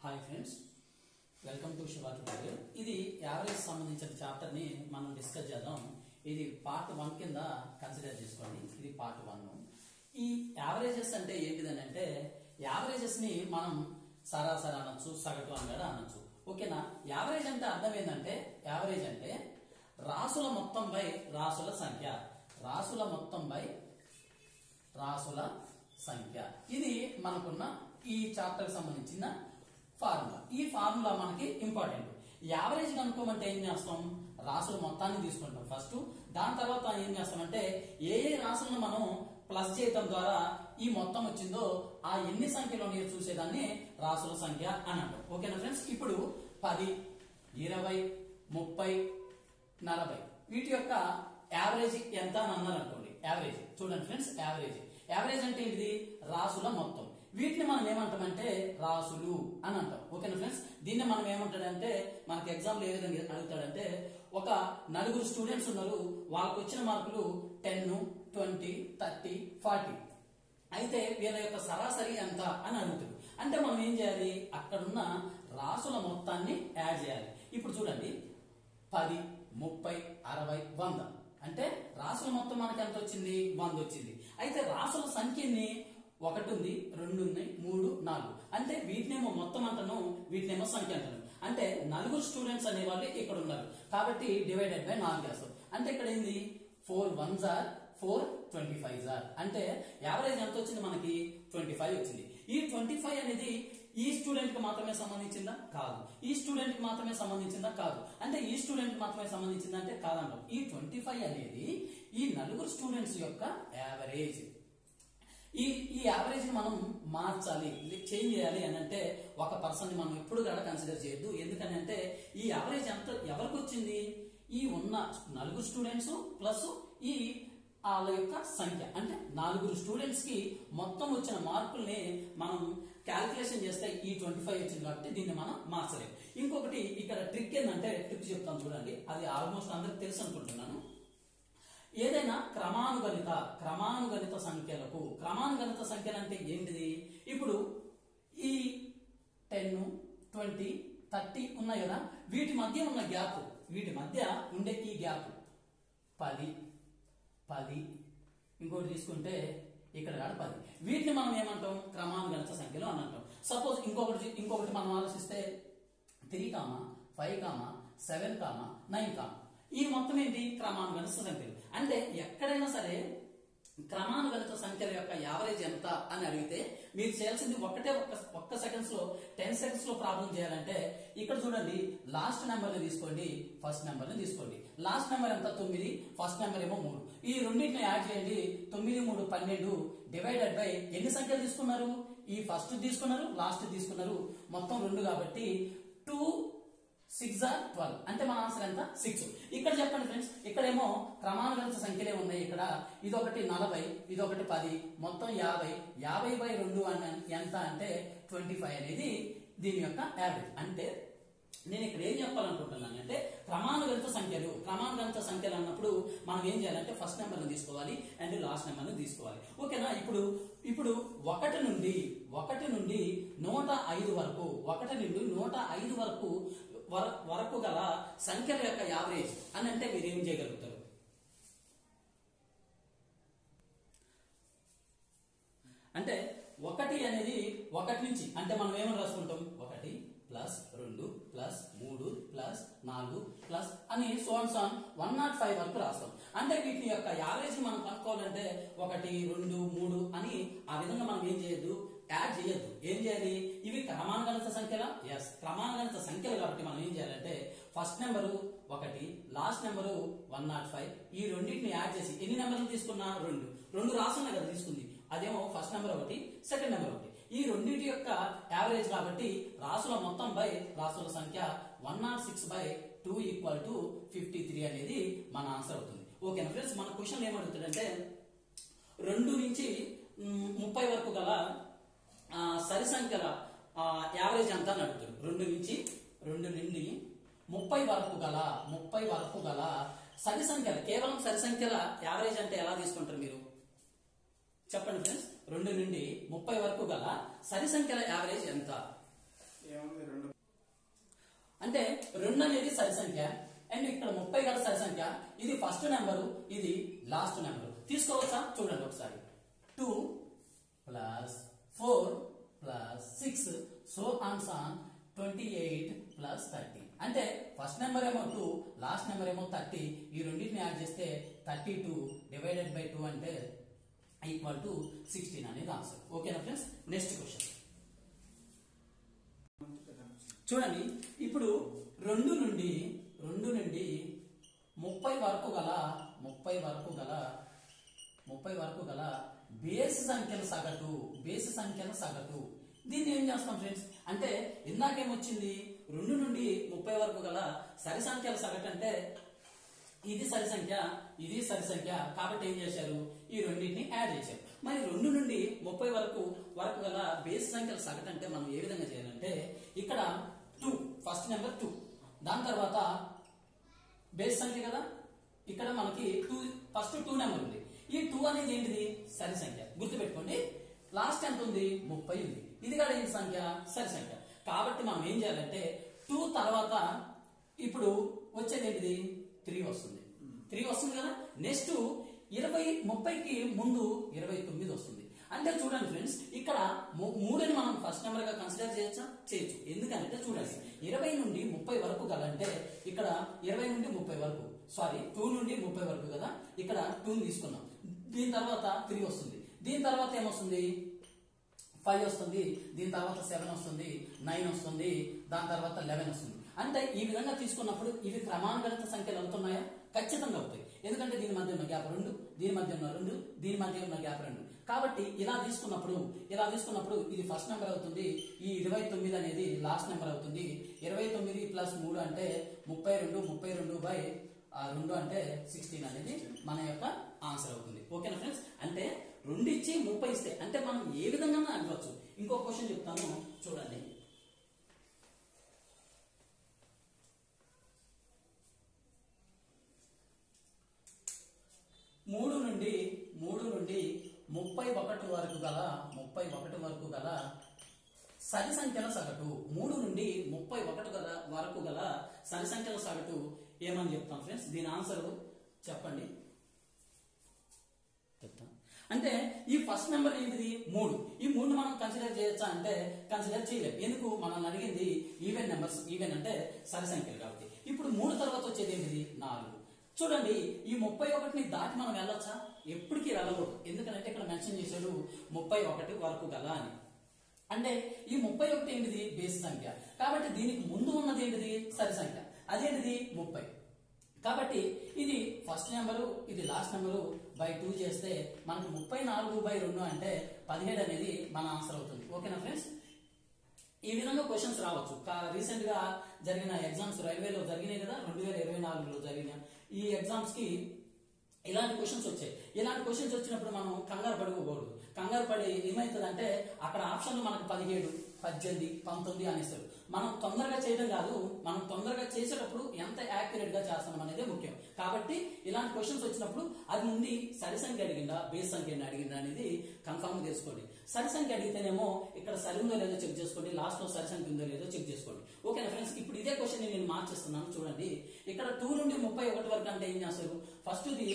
Hi friends, welcome to Shiva tutorial. ఇది average సంబంధించిన chapter ని మనం డిస్కస్ చేద్దాం. ఇది పార్ట్ 1 కింద కన్సిడర్ చేసుకోండి. ఇది పార్ట్ 1. ఈ యావరేజెస్ అంటే ఏంటిదని అంటే, యావరేజెస్ ని మనం సరాసరి అనొచ్చు, సగటు అని కూడా అనొచ్చు. ఓకేనా? యావరేజ్ అంటే అర్థం ఏంటంటే, యావరేజ్ అంటే రాసుల మొత్తం బై రాసుల సంఖ్య. రాసుల మొత్తం బై రాసుల సంఖ్య. ఇది మనకున్న ఈ చాప్టర్ కి సంబంధించిన ఫార్ములా. ఈ ఫార్ములా మనకి ఇంపార్టెంట్. యావరేజ్ కనుక్కోమంటే ఏం చేస్తాం? రాసుల మొత్తాన్ని తీసుకుంటాం ఫస్ట్. దాని తర్వాత ఏం చేస్తామంటే, ఏ రాసులను మనం ప్లస్ చేయటం ద్వారా ఈ మొత్తం వచ్చిందో ఆ ఎన్ని సంఖ్యలో మీరు చూసేదాన్ని రాసుల సంఖ్య అని అంటాం. ఓకేనా ఫ్రెండ్స్? ఇప్పుడు 10, 20, 30, 40 వీటి యొక్క యావరేజ్ ఎంత అని అన్నారు అనుకోండి. యావరేజ్ చూడండి ఫ్రెండ్స్, యావరేజ్ అంటే ఏంటిది? రాసుల మొత్తం. వీటిని మనం ఏమంటామంటే రాసులు అని అంటాం. ఓకేనా ఫ్రెండ్స్? దీన్ని మనం ఏమంటాడంటే, మనకి ఎగ్జామ్ ఏ విధంగా అడుగుతాడంటే, ఒక 4 స్టూడెంట్స్ ఉన్నారు, వాళ్ళకి వచ్చిన మార్కులు 10, 20, 30, 40. అయితే వీళ్ళ యొక్క సరాసరి ఎంత అని అడుగుతాడు. అంటే మనం ఏం చేయాలి? అక్కడున్న రాసుల మొత్తాన్ని యాడ్ చేయాలి. ఇప్పుడు చూడండి, 10, 30, 60, 100 అంటే రాసుల మొత్తం మనకి ఎంత వచ్చింది? 100 వచ్చింది. అయితే రాసుల సంఖ్యని 1 ఉంది, 2 ఉన్నాయి, 3, 4 అంటే వీటినేమో మొత్తం అంటాను, వీటినేమో సంఖ్య అంటాను. అంటే 4 స్టూడెంట్స్ అనే వాళ్ళు ఇక్కడ ఉన్నారు కాబట్టి డివైడెడ్ బై 4 చేస్తాం. అంటే ఇక్కడ ఏంది? 4 1s are 4 25s are అంటే యావరేజ్ ఎంత వచ్చింది మనకి? 25 వచ్చింది. ఈ 25 అనేది ఈ స్టూడెంట్ కి మాత్రమే సంబంధించిందా? కాదు. ఈ స్టూడెంట్ కి మాత్రమే సంబంధించిందా? కాదు. అంటే ఈ స్టూడెంట్ కి మాత్రమే సంబంధించిందా అంటే కాదంటాం. ఈ 25 అనేది ఈ 4 స్టూడెంట్స్ యొక్క యావరేజ్. ఈ యావరేజ్ ని మనం మార్చాలి, చేంజ్ చేయాలి అని అంటే ఒక పర్సన్ ని మనం ఎప్పుడు కూడా కన్సిడర్ చేయొద్దు. ఎందుకని అంటే ఈ యావరేజ్ ఎంత ఎవరికి వచ్చింది? ఈ ఉన్న 4 స్టూడెంట్స్ ప్లస్ ఈ వాళ్ళ యొక్క సంఖ్య. అంటే 4 స్టూడెంట్స్ కి మొత్తం వచ్చిన మార్కుల్ని మనం క్యాల్కులేషన్ చేస్తే ఈ 25 వచ్చింది కాబట్టి దీన్ని మనం మార్చలేము. ఇంకొకటి ఇక్కడ ట్రిక్ ఏంటంటే, ట్రిక్ చెప్తాను చూడండి. అది ఆల్మోస్ట్ అందరికి తెలుసు అనుకుంటున్నాను. ఏదైనా క్రమానుగణిత సంఖ్యలు అంటే ఏంటిది? ఇప్పుడు ఈ 10, 20, 30 ఉన్నాయి కదా, వీటి మధ్య ఉన్న గ్యాప్, వీటి మధ్య ఉండే ఈ గ్యాప్ 10 ఇంకోటి తీసుకుంటే ఇక్కడ 10. వీటిని మనం ఏమంటాం? క్రమానుగణిత సంఖ్యలు అని అంటాం. సపోజ్ ఇంకొకటి మనం ఆలోచిస్తే 3, 5, 7, 9. ఈ మొత్తం ఏంటి? క్రమానుగణిత సంఖ్యలు. అంటే ఎక్కడైనా సరే క్రమానుగణిత సంఖ్యల యొక్క యావరేజ్ ఎంత అని అడిగితే మీరు చేయాల్సింది ఒక్క సెకండ్స్ లో 10 సెకండ్స్ లో ప్రాబ్లం చేయాలంటే, ఇక్కడ చూడండి, లాస్ట్ నెంబర్ ని తీసుకోండి, ఫస్ట్ నెంబర్ ని తీసుకోండి. లాస్ట్ నెంబర్ ఎంత? 9, ఫస్ట్ నెంబర్ ఏమో 3. ఈ రెండింటిని యాడ్ చేయండి. 9, 3, 12 డివైడెడ్ బై ఎన్ని సంఖ్యలు తీసుకున్నారు? ఈ ఫస్ట్ తీసుకున్నారు, లాస్ట్ తీసుకున్నారు, మొత్తం 2 కాబట్టి 2 6 are 12 అంటే మన ఆన్సర్ ఎంత? 6. ఇక్కడ చెప్పండి ఫ్రెండ్స్, ఇక్కడేమో క్రమానుగణిత సంఖ్యలే ఉన్నాయి. ఇక్కడ ఇదొకటి 40, ఇదొకటి 10, మొత్తం 50 బై 2 ఎంత అంటే 25 అనేది దీని యొక్క యావరేజ్. అంటే నేను ఇక్కడ ఏం చెప్పాలనుకుంటున్నాను అంటే, క్రమానుగణిత సంఖ్యలు అన్నప్పుడు మనం ఏం చేయాలంటే ఫస్ట్ నెంబర్ ని తీసుకోవాలి అండ్ లాస్ట్ నెంబర్ ని తీసుకోవాలి. ఓకేనా? ఇప్పుడు 1 నుండి 105 వరకు, 1 నుండి 105 వరకు గల సంఖ్యల యొక్క యావరేజ్ అని అంటే మీరు ఏం చేయగలుగుతారు? అంటే 1 అనేది 1 నుంచి అంటే మనం ఏమని రాసుకుంటాం? 1 ప్లస్ 2 ప్లస్ 3 ప్లస్ 4 ప్లస్ అని సోన్ 105 వరకు రాస్తాం. అంటే వీటి యొక్క యావరేజ్ మనం కనుక్కోవాలంటే 1, 2, 3 అని ఆ విధంగా మనం ఏం చేయొద్దు? యాడ్ చేయొద్దు. ఏం చేయాలి? ఇవి క్రమానుగణిత సంఖ్యలా? ఎస్, క్రమానుగణిత సంఖ్యలు కాబట్టి మనం ఏం చేయాలంటే ఫస్ట్ నెంబరు 1, లాస్ట్ నెంబరు 105, ఈ రెండింటిని యాడ్ చేసి ఎన్ని నెంబర్లు తీసుకున్నా? 2 రాసున్నా కదా తీసుకుంది. అదేమో ఫస్ట్ నెంబర్ 1, సెకండ్ నెంబర్ 1. ఈ రెండింటి యొక్క యావరేజ్ కాబట్టి రాసుల మొత్తం బై రాసుల సంఖ్య 106/2 = 53 అనేది మన ఆన్సర్ అవుతుంది. ఓకేనా ఫ్రెండ్స్? మన క్వశ్చన్ ఏమడుగుతాడంటే, 2 నుంచి 30 వరకు గల సరి సంఖ్యల యావరేజ్ ఎంత అని అడుగుతాడు. 2 నుండి 30 వరకు గల సరి సంఖ్యల, కేవలం సరి సంఖ్యల యావరేజ్ అంటే ఎలా తీసుకుంటారు మీరు? చెప్పండి ఫ్రెండ్స్. 2 నుండి 30 వరకు గల సరి సంఖ్యల యావరేజ్ ఎంత? అంటే 2 అనేది సరి సంఖ్య అండ్ ఇక్కడ 30 గల సరి సంఖ్య. ఇది ఫస్ట్ నెంబరు, ఇది లాస్ట్ నెంబరు. తీసుకోవచ్చా? చూడండి ఒకసారి. 2 + 4 + 6 సో ఆన్ 28 + 30. అంటే ఫస్ట్ నెంబర్ ఏమో 2, లాస్ట్ నెంబర్ ఏమో 30. ఈ రెండింటిని యాడ్ చేస్తే 32 డివైడెడ్ బై 2 అంటే ఈక్వల్ టు 16 అనేది ఆన్సర్. ఓకేనా ఫ్రెండ్స్? నెక్స్ట్ క్వశ్చన్ చూడండి. ఇప్పుడు 2 నుండి 30 వరకు గల బేసి సంఖ్యల సగటు. దీన్ని ఏం చేస్తాం ఫ్రెండ్స్ అంటే ఇందాకేమొచ్చింది 2 నుండి 30 వరకు గల సరి సంఖ్యల సగటు అంటే ఇది సరి సంఖ్య, ఇది సరి సంఖ్య. కాబట్టి ఏం చేశారు? ఈ రెండింటిని యాడ్ చేశారు. మరి 2 నుండి 30 వరకు గల బేసి సంఖ్యల సగటు అంటే మనం ఏ విధంగా చేయాలంటే ఇక్కడ 2 ఫస్ట్ నెంబర్ 2, దాని తర్వాత బేస్ సంఖ్య కదా, ఇక్కడ మనకి 2 ఫస్ట్ 2 నెంబర్ ఉంది. ఈ 2 అనేది ఏంటిది? సరి సంఖ్య. గుర్తుపెట్టుకోండి. లాస్ట్ ఎంత ఉంది? 30 ఉంది. ఇది కూడా ఏంటి సంఖ్య? సరి సంఖ్య. కాబట్టి మనం ఏం చేయాలంటే 2 తర్వాత ఇప్పుడు వచ్చేది ఏంటిది? 3 వస్తుంది. 3 వస్తుంది కదా. నెక్స్ట్ 30కి ముందు 29 వస్తుంది. అంటే చూడండి ఫ్రెండ్స్, ఇక్కడ 3ని మనం ఫస్ట్ నెంబర్ గా కన్సిడర్ చేయొచ్చా? చేయొచ్చు. ఎందుకంటే చూడండి 20 నుండి 30 వరకు గల అంటే ఇక్కడ 20 నుండి 30 వరకు 2 నుండి 30 వరకు కదా. ఇక్కడ 2 తీసుకున్నాం. దీని తర్వాత 3 వస్తుంది. దీని తర్వాత ఏమొస్తుంది? 5 వస్తుంది. దీని తర్వాత 7 వస్తుంది, 9 వస్తుంది, దాని తర్వాత 11 వస్తుంది. అంటే ఈ విధంగా తీసుకున్నప్పుడు ఇవి క్రమానుగత సంఖ్యలు అవుతున్నాయా? ఖచ్చితంగా అవుతాయి. ఎందుకంటే దీని మధ్య ఉన్న గ్యాప్ 2, దీని మధ్య ఉన్న 2, దీని మధ్య ఉన్న గ్యాప్ 2. కాబట్టి ఇలా తీసుకున్నప్పుడు ఇది ఫస్ట్ నెంబర్ అవుతుంది. ఈ 29 అనేది లాస్ట్ నెంబర్ అవుతుంది. 29 + 3 అంటే 32 బై 2 అంటే 16 అనేది మన యొక్క ఆన్సర్ అవుతుంది. ఓకేనా ఫ్రెండ్స్? అంటే 2 ఇచ్చి 30 ఇస్తే అంటే మనం ఏ విధంగా అడగవచ్చు. ఇంకో క్వశ్చన్ చెప్తాను చూడండి. 3 నుండి 31 వరకు గల సరి సంఖ్యల సగటు. 3 నుండి 31 వరకు గల సరి సంఖ్యల సగటు ఏమని చెప్తాం ఫ్రెండ్స్? దీని ఆన్సర్ చెప్పండి. అంటే ఈ ఫస్ట్ నెంబర్ ఏంటిది? 3. ఈ 3 మనం కన్సిడర్ చేయొచ్చా అంటే కన్సిడర్ చేయలేం. ఎందుకు? మనల్ని అడిగింది ఈవెన్ నెంబర్స్. ఈవెన్ అంటే సరి సంఖ్యలు కాబట్టి. ఇప్పుడు 3 తర్వాత వచ్చేది ఏంటిది? 4. చూడండి ఈ 31ని దాటి మనం వెళ్ళొచ్చా? ఎప్పటికీ వెళ్ళకూడదు. ఎందుకంటే ఇక్కడ మెన్షన్ చేశాడు 31 వరకు గల అని. అంటే ఈ 31 ఏంటిది? బేసి సంఖ్య. కాబట్టి దీనికి ముందు ఉన్నది ఏంటిది? సరి సంఖ్య. అదేంటిది? 30. కాబట్టి ఇది ఫస్ట్ నెంబరు, ఇది లాస్ట్ నెంబరు బై 2 చేస్తే మనకు 34/2 అంటే 17 అనేది మన ఆన్సర్ అవుతుంది. ఓకేనా ఫ్రెండ్స్? ఈ విధంగా క్వశ్చన్స్ రావచ్చు. రీసెంట్ గా జరిగిన ఎగ్జామ్స్ రైల్వేలో జరిగినాయి కదా, 2024లో జరిగిన ఈ ఎగ్జామ్స్ కి ఇలాంటి క్వశ్చన్స్ వచ్చాయి. ఇలాంటి క్వశ్చన్స్ వచ్చినప్పుడు మనం కంగారు పడుకోకూడదు. కంగారు పడి ఏమవుతుందంటే అక్కడ ఆప్షన్లు మనకు 17, 18, 19 అనేస్తారు. మనం తొందరగా చేయడం కాదు, మనం తొందరగా చేసేటప్పుడు ఎంత యాక్యురేట్ గా చేస్తాం అనేది ముఖ్యం. కాబట్టి ఇలాంటి క్వశ్చన్స్ వచ్చినప్పుడు అది నుండి సరి సంఖ్య అడిగిందా, బేస్ సంఖ్య అడిగిందా అనేది కన్ఫర్మ్ చేసుకోండి. సరి సంఖ్య అడిగితేనేమో ఇక్కడ సరి ఉందో లేదో చెక్ చేసుకోండి, లాస్ట్ లో సరి సంఖ్య ఉందో లేదో చెక్ చేసుకోండి. ఓకేనా ఫ్రెండ్స్? ఇప్పుడు ఇదే క్వశ్చన్ నేను మార్చేస్తున్నాను చూడండి. ఇక్కడ 2 నుండి 31 వరకు అంటే ఏం చేస్తారు? ఫస్ట్ ఇది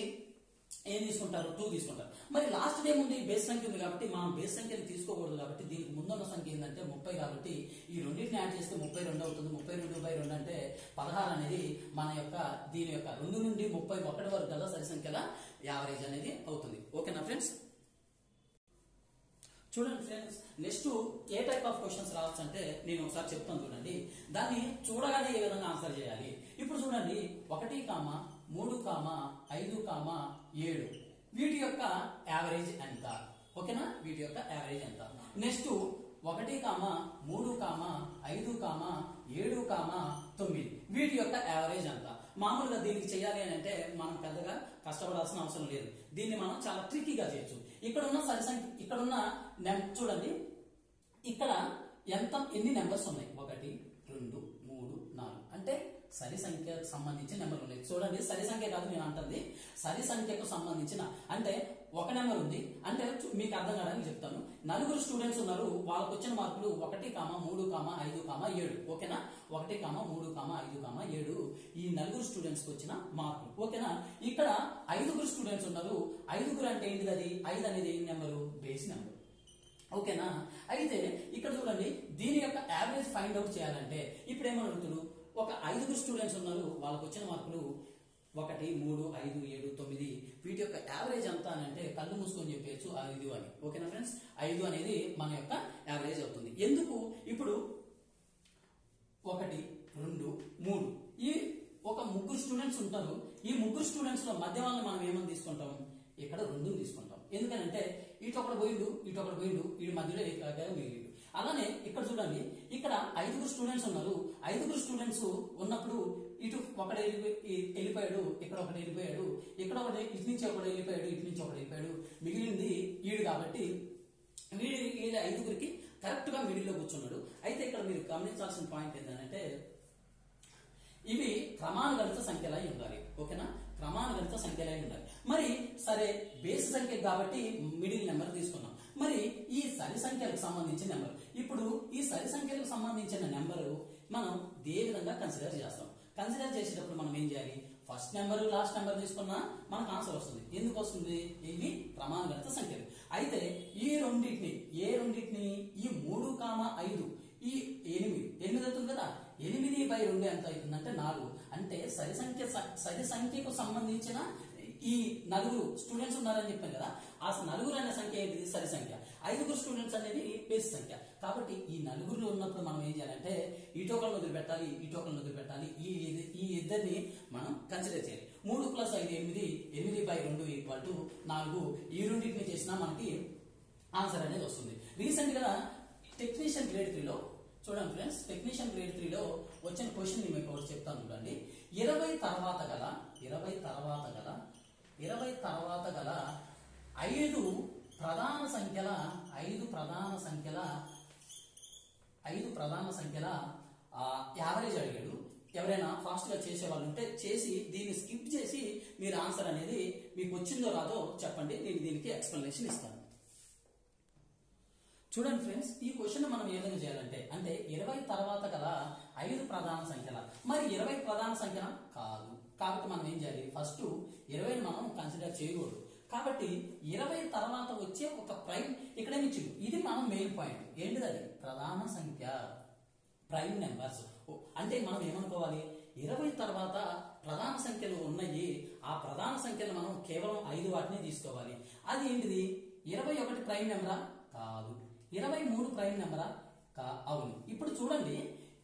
ఏం తీసుకుంటారు? 2 తీసుకుంటారు. మరి లాస్ట్ ఏముంది? బేస్ సంఖ్య ఉంది. కాబట్టి మనం బేస్ సంఖ్యను తీసుకోకూడదు. కాబట్టి దీనికి ముందున్న సంఖ్య ఏంటంటే 30. కాబట్టి ఈ రెండింటిని యాడ్ చేస్తే 32 అవుతుంది. 32/2 అంటే 16 అనేది మన యొక్క దీని యొక్క 2 నుండి 31 వరకు గల సరి సంఖ్యల యావరేజ్ అనేది అవుతుంది. ఓకేనా ఫ్రెండ్స్? చూడండి friends, next A type of questions రావచ్చు అంటే నేను ఒకసారి చెప్తాను చూడండి. దాన్ని చూడగానే ఏ విధంగా ఆన్సర్ చేయాలి. ఇప్పుడు చూడండి 1, 3, 5, 7 వీటి యొక్క యావరేజ్ ఎంత? ఓకేనా? వీటి యొక్క యావరేజ్ ఎంత? నెక్స్ట్ 1, 3, 5, 7, 9 వీటి యొక్క యావరేజ్ ఎంత? మామూలుగా దీనికి చేయాలి అని అంటే మనం పెద్దగా కష్టపడాల్సిన అవసరం లేదు. దీన్ని మనం చాలా ట్రిక్కీగా చేయొచ్చు. ఇక్కడ ఉన్న సరి సంఖ్య, ఇక్కడ ఉన్న చూడండి ఇక్కడ ఎన్ని నెంబర్స్ ఉన్నాయి? 1, 2, 3, 4 అంటే సరి సంఖ్యకు సంబంధించిన నెంబర్ ఉన్నాయి. చూడండి సరి సంఖ్య కాదు నేను అంటుంది, సరి సంఖ్యకు సంబంధించిన అంటే ఒక నెంబర్ ఉంది అంటే మీకు అర్థం కావడానికి చెప్తాను. నలుగురు స్టూడెంట్స్ ఉన్నారు, వాళ్ళకి వచ్చిన మార్కులు 1, 3, 5, 7. ఓకేనా? 1, 3, 5, 7 ఈ నలుగురు స్టూడెంట్స్ కి వచ్చిన మార్కులు. ఓకేనా? ఇక్కడ 5గురు స్టూడెంట్స్ ఉన్నారు. 5గురు అంటే ఏంటిది? అది 5 అనేది ఏం నెంబరు? Base number. ఓకేనా? అయితే ఇక్కడ చూడండి, దీని యొక్క యావరేజ్ ఫైండ్ అవుట్ చేయాలంటే ఇప్పుడు ఏమని అడుగుతాడు? ఒక 5గురు స్టూడెంట్స్ ఉన్నారు, వాళ్ళకి వచ్చిన మార్కులు 1, 3, 5, 7, 9 వీటి యొక్క యావరేజ్ ఎంత అని అంటే కళ్ళు మూసుకొని చెప్పచ్చు 5 అని. ఓకేనా ఫ్రెండ్స్? 5 అనేది మన యొక్క యావరేజ్ అవుతుంది. ఎందుకు? ఇప్పుడు 1, 2, 3 ఈ ఒక 3 స్టూడెంట్స్ ఉంటారు. ఈ 3 స్టూడెంట్స్ లో మధ్య వాళ్ళని మనం ఏమని తీసుకుంటాం? ఇక్కడ 2 తీసుకుంటాం. ఎందుకనంటే ఇటొకడు పోయిండు, ఇటొకడు పోయిండు, వీడి మధ్యలో మిగిలిండు. అలానే ఇక్కడ చూడండి, ఇక్కడ 5గురు స్టూడెంట్స్ ఉన్నారు. 5గురు స్టూడెంట్స్ ఉన్నప్పుడు ఇటు ఒకడు వెళ్ళిపోయాడు, ఇక్కడ ఒకటి వెళ్ళిపోయాడు, ఇక్కడ ఒకటి ఇటు నుంచి ఒకటి వెళ్ళిపోయాడు, ఇటు నుంచి ఒకటి వెళ్ళిపోయాడు, మిగిలింది ఈడు. కాబట్టి వీళ్ళ 5గురికి కరెక్ట్ గా మిడిల్ లో కూర్చున్నాడు. అయితే ఇక్కడ మీరు గమనించాల్సిన పాయింట్ ఏంటంటే ఇవి క్రమానుగణిత సంఖ్యలై ఉండాలి. ఓకేనా? క్రమానుగణిత సంఖ్యలై ఉండాలి. మరి సరే, బేస్ సంఖ్య కాబట్టి మిడిల్ నెంబర్ తీసుకున్నాం. మరి ఈ సరి సంఖ్యలకు సంబంధించిన నెంబర్, ఇప్పుడు ఈ సరి సంఖ్యలకు సంబంధించిన నెంబరు మనం ఏ విధంగా కన్సిడర్ చేస్తాం? కన్సిడర్ చేసేటప్పుడు మనం ఏం చేయాలి? ఫస్ట్ నెంబర్ లాస్ట్ నెంబర్ తీసుకున్నా మనకు ఆన్సర్ వస్తుంది. ఎందుకు వస్తుంది? ఇవి క్రమానుగణిత సంఖ్యలు. అయితే ఈ రెండింటిని ఈ 3, 5 ఈ 8 అవుతుంది కదా. 8/2 ఎంత అవుతుందంటే 4. అంటే సరి సంఖ్యకు సంబంధించిన ఈ నలుగురు స్టూడెంట్స్ ఉన్నారని చెప్పాను కదా, ఆ నలుగురు అనే సంఖ్య ఏంటిది? సరి సంఖ్య. 5గురు స్టూడెంట్స్ అనేది బేస్ సంఖ్య. కాబట్టి ఈ నలుగురు ఉన్నప్పుడు మనం ఏం చేయాలంటే ఇటోకలను వదిలిపెట్టాలి, ఇటోకలను వదిలిపెట్టాలి. ఈ ఇద్దరిని మనం కన్సిడర్ చేయాలి. 3 + 5 8, 8/2 = 4. ఈ రెండింటిని చేసినా మనకి ఆన్సర్ అనేది వస్తుంది. రీసెంట్ గా టెక్నీషియన్ గ్రేడ్ 3లో చూడండి ఫ్రెండ్స్, టెక్నీషియన్ గ్రేడ్ 3లో వచ్చిన క్వశ్చన్ మీకు ఒకటి చెప్తాను చూడండి. 20 తర్వాత గల 5 ప్రధాన సంఖ్యల యావరేజ్ అడిగాడు. ఎవరైనా ఫాస్ట్ గా చేసేవాళ్ళు ఉంటే చేసి దీన్ని స్కిప్ చేసి మీరు ఆన్సర్ అనేది మీకు వచ్చిందో రాదో చెప్పండి, నేను దీనికి ఎక్స్ప్లెనేషన్ ఇస్తాను. చూడండి ఫ్రెండ్స్, ఈ క్వశ్చన్ మనం ఏ విధంగా చేయాలంటే 20 తర్వాత గల 5 ప్రధాన సంఖ్యల, మరి 20 ప్రధాన సంఖ్య కాదు. కాబట్టి మనం ఏం చేయాలి? ఫస్ట్ 20 మనం కన్సిడర్ చేయకూడదు. కాబట్టి 20 తర్వాత వచ్చే ఒక ప్రైమ్ ఇక్కడే ఇచ్చింది. ఇది మనం మెయిన్ పాయింట్. ఏంటిది? అది ప్రధాన సంఖ్య, ప్రైమ్ నెంబర్స్. అంటే మనం ఏమనుకోవాలి? 20 తర్వాత ప్రధాన సంఖ్యలు ఉన్నాయి, ఆ ప్రధాన సంఖ్యలు మనం కేవలం 5 వాటిని తీసుకోవాలి. అది ఏంటిది? 21 ప్రైమ్ నెంబరా? కాదు. 23 ప్రైమ్ నెంబరా? అవును. ఇప్పుడు చూడండి,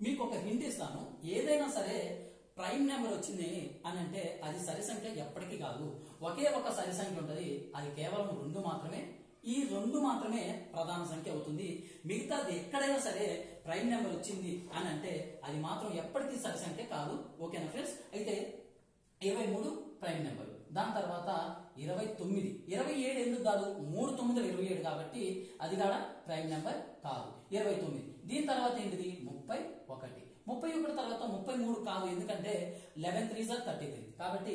మీకు ఒక హింట్ ఇస్తాను. ఏదైనా సరే ప్రైమ్ నెంబర్ వచ్చింది అని అంటే అది సరి సంఖ్య ఎప్పటికీ కాదు. ఒకే ఒక సరి సంఖ్య ఉంటుంది, అది కేవలం 2 మాత్రమే. ఈ 2 మాత్రమే ప్రధాన సంఖ్య అవుతుంది. మిగతాది ఎక్కడైనా సరే ప్రైమ్ నెంబర్ వచ్చింది అని అంటే అది మాత్రం ఎప్పటికీ సరి సంఖ్య కాదు. ఓకేనా ఫ్రెండ్స్? అయితే 23 ప్రైమ్ నెంబర్. దాని తర్వాత 29, 27 ఎందుకు కాదు? 3 9 27 కాబట్టి అది కూడా ప్రైమ్ నెంబర్ కాదు. 29. దీని తర్వాత ఏంటిది? 31. 31 తర్వాత 33 కాదు, ఎందుకంటే 11 3 = 33 కాబట్టి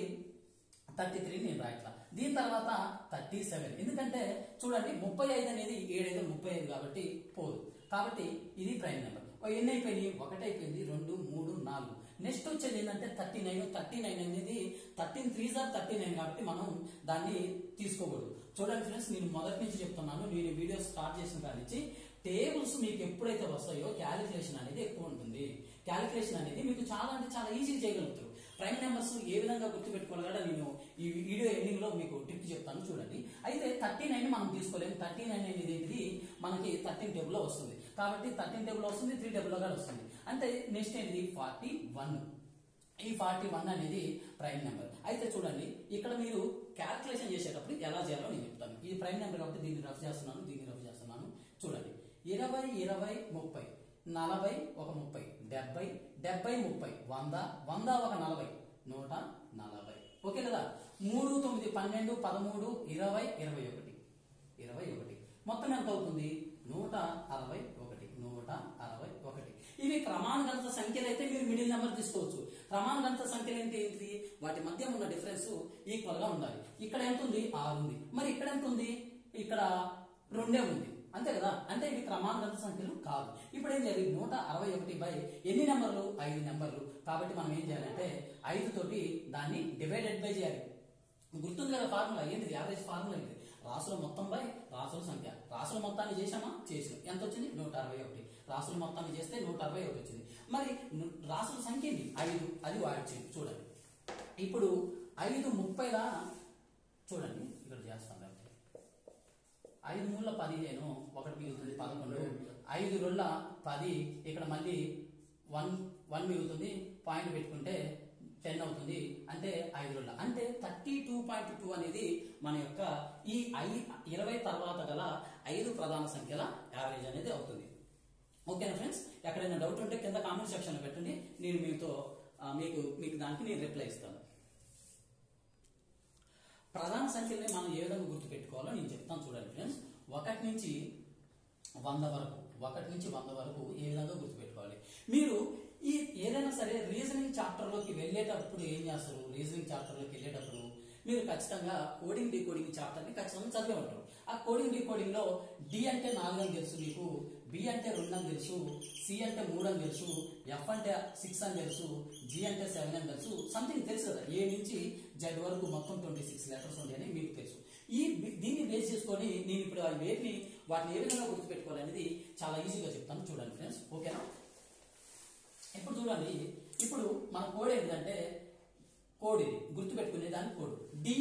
33 నేను రాయట్లా. దీని తర్వాత 37, ఎందుకంటే చూడండి 35 అనేది 7 5 35 కాబట్టి పోదు. కాబట్టి ఇది ప్రైమ్ నెంబర్. ఎన్ని అయిపోయింది? 1 అయిపోయింది, 2 3 4. నెక్స్ట్ వచ్చేది ఏంటంటే 39 అనేది 13 3 = 39 కాబట్టి మనం దాన్ని తీసుకోకూడదు. చూడండి ఫ్రెండ్స్, నేను మొదటి నుంచి చెప్తున్నాను, నేను వీడియో స్టార్ట్ చేసిన కాడి నుంచి టేబుల్స్ మీకు ఎప్పుడైతే వస్తాయో క్యాలిక్యులేషన్ అనేది ఎక్కువ ఉంటుంది. క్యాలిక్యులేషన్ అనేది మీకు చాలా అంటే చాలా ఈజీ చేయగలుగుతారు. ప్రైమ్ నెంబర్స్ ఏ విధంగా గుర్తుపెట్టుకోవాలి కూడా నేను ఈ వీడియో ఎండింగ్ లో మీకు టిప్ చెప్తాను చూడండి. అయితే 39 మనం తీసుకోలేము. 39 అనేది ఏంటిది? మనకి 13 టేబుల్ లో వస్తుంది. కాబట్టి 13 టేబుల్ వస్తుంది, 3 టేబుల్ లో వస్తుంది. అంటే నెక్స్ట్ ఏంటిది? 41. ఈ 41 అనేది ప్రైమ్ నెంబర్. అయితే చూడండి, ఇక్కడ మీరు క్యాల్కులేషన్ చేసేటప్పుడు ఎలా చేయాలో నేను చెప్తాను. ఇది ప్రైమ్ నెంబర్ కాబట్టి దీన్ని రఫ్ చేస్తున్నాను, దీన్ని రఫ్ చేస్తున్నాను. చూడండి, 20 20 30, 40 ఒక 30, 70 70 30, 100 100 ఒక 40, 140. ఓకే కదా? 3 9 12 13 20 21. మొత్తం ఎంత అవుతుంది? 161. ఇవి క్రమానుగత సంఖ్యలు అయితే మీరు మిడిల్ నెంబర్ తీసుకోవచ్చు. క్రమానుగత సంఖ్యలు ఏంటి? వాటి మధ్య ఉన్న డిఫరెన్స్ ఈక్వల్ గా ఉండాలి. ఇక్కడ ఎంత ఉంది? 6 ఉంది. మరి ఇక్కడ ఎంత ఉంది? ఇక్కడ 2 ఉంది. అంతే కదా? అంటే ఇవి క్రమానుగత సంఖ్యలు కాదు. ఇప్పుడు ఏం చేయాలి? 161 ఎన్ని నెంబర్లు? 5 నెంబర్లు. కాబట్టి మనం ఏం చేయాలంటే 5 తోటి దాన్ని డివైడెడ్ బై చేయాలి. గుర్తుంది కదా ఫార్ములా? ఏంటిది? యావరేజ్ ఫార్ములా ఏంటి? రాసుల మొత్తం బై రాసుల సంఖ్య. రాసుల మొత్తాన్ని చేసామా? చేసాం. ఎంత వచ్చింది? 161. రాసుల మొత్తాన్ని చేస్తే 161 వచ్చింది. మరి రాసుల సంఖ్య ఏంటి? 5. అది వాడిచ్చింది. చూడండి, ఇప్పుడు 5 30లా చూడండి, ఇక్కడ చేస్తాం. 5 3 15, 1 మిగులుతుంది 11, 5 2 10, ఇక్కడ మళ్ళీ 1 మిగులుతుంది, పాయింట్ పెట్టుకుంటే 10 అవుతుంది. అంటే 5 2 అంటే 32.2 అనేది మన యొక్క ఈ 20 తర్వాత గల 5 ప్రధాన సంఖ్యల యావరేజ్ అనేది అవుతుంది. ఓకేనా ఫ్రెండ్స్? ఎక్కడైనా డౌట్ ఉంటే కింద కామెంట్ సెక్షన్ లో పెట్టండి. నేను మీకు దానికి నేను రిప్లై ఇస్తాను. ప్రధాన సంఖ్యల్ని మనం ఏ విధంగా గుర్తు పెట్టుకోవాలో నేను చెప్తాను. చూడండి ఫ్రెండ్స్, 1 నుంచి 100 వరకు ఏ విధంగా గుర్తు పెట్టుకోవాలి. మీరు ఈ ఏదైనా సరే రీజనింగ్ చాప్టర్ లోకి వెళ్ళేటప్పుడు ఏం చేస్తారు? రీజనింగ్ చాప్టర్ లోకి వెళ్ళేటప్పుడు మీరు ఖచ్చితంగా కోడింగ్ డీకోడింగ్ చాప్టర్ ని ఖచ్చితంగా చదివే ఉంటారు. ఆ కోడింగ్ డీకోడింగ్ లో డి అంటే 4 అని తెలుసు మీకు, బి అంటే 2 అని తెలుసు, సి అంటే 3 అని తెలుసు, ఎఫ్ అంటే 6 అని తెలుసు, జి అంటే 7 అని తెలుసు. సంథింగ్ తెలుసు కదా? ఏ నుంచి జెడ్ వరకు మొత్తం 26 లెటర్స్ ఉంటాయని మీకు తెలుసు. దీన్ని బేస్ చేసుకొని నేను ఇప్పుడు వాటిని ఏ విధంగా గుర్తుపెట్టుకోవాలనేది చాలా ఈజీగా చెప్తాను. చూడండి ఫ్రెండ్స్, ఓకేనా? ఇప్పుడు చూడండి, ఇప్పుడు మన కోడ్ ఏంటంటే కోడ్ ఇది గుర్తుపెట్టుకునే దాని కోడ్ డి